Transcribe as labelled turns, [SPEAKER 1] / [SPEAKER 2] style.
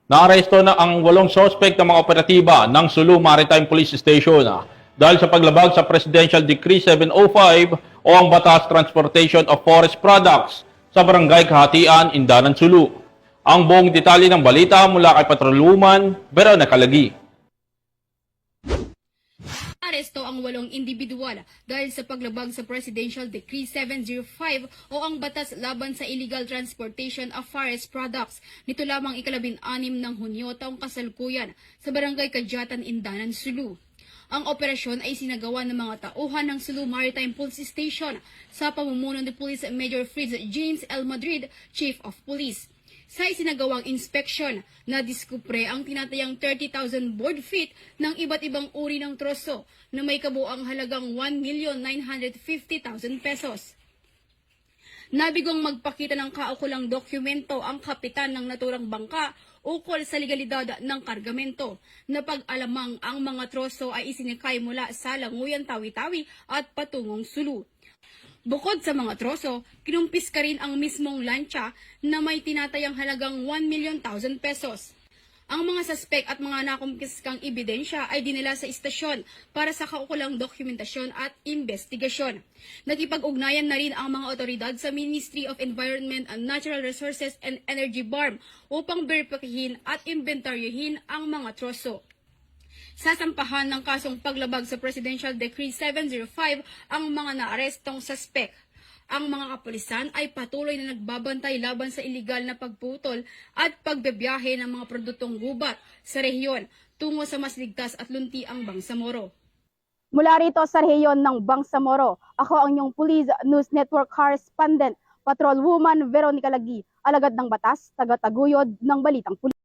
[SPEAKER 1] Naaresto na ang 8 sospek ng mga operatiba ng Sulu Maritime Police Station dahil sa paglabag sa Presidential Decree 705 o ang Batas Transportation of Forest Products sa Barangay Kahatian, Indanan, Sulu. Ang buong detalye ng balita mula kay Patrolwoman Veronica Calagi.
[SPEAKER 2] Aresto ang 8 individual dahil sa paglabag sa Presidential Decree 705 o ang Batas Laban sa Illegal Transportation of Forest Products nito lamang ika-16 ng Hunyo taong kasalukuyan sa Barangay Kadyatan, Indanan, Sulu. Ang operasyon ay sinagawa ng mga tauhan ng Sulu Maritime Police Station sa pamumuno ni Police Major Fritz James L. Madrid, Chief of Police. Sa isinagawang inspeksyon, nadiskubre ang tinatayang 30,000 board feet ng iba't ibang uri ng troso na may kabuang halagang 1,950,000 pesos. Nabigong magpakita ng kaukulang dokumento ang kapitan ng naturang bangka ukol sa legalidad ng kargamento na pag-alamang ang mga troso ay isinikay mula sa Languyan, Tawi-Tawi at patungong Sulu. Bukod sa mga troso, kinumpis ka rin ang mismong lancha na may tinatayang halagang 1,000,000 pesos. Ang mga suspek at mga nakumpiskang ebidensya ay dinala sa istasyon para sa kaukulang dokumentasyon at investigasyon. Nakipag-ugnayan na rin ang mga otoridad sa Ministry of Environment and Natural Resources and Energy BARM upang beripikahin at inventaryohin ang mga troso. Sasampahan ng kasong paglabag sa Presidential Decree 705 ang mga naarestong suspek. Ang mga kapulisan ay patuloy na nagbabantay laban sa iligal na pagputol at pagbebiyahe ng mga produktong gubat sa rehiyon tungo sa mas ligtas at luntiang Bangsamoro.
[SPEAKER 3] Mula rito sa rehiyon ng Bangsamoro, ako ang inyong Police News Network Correspondent, Patrolwoman Veronica Calagi, alagad ng batas, taga-taguyod ng Balitang Pulis.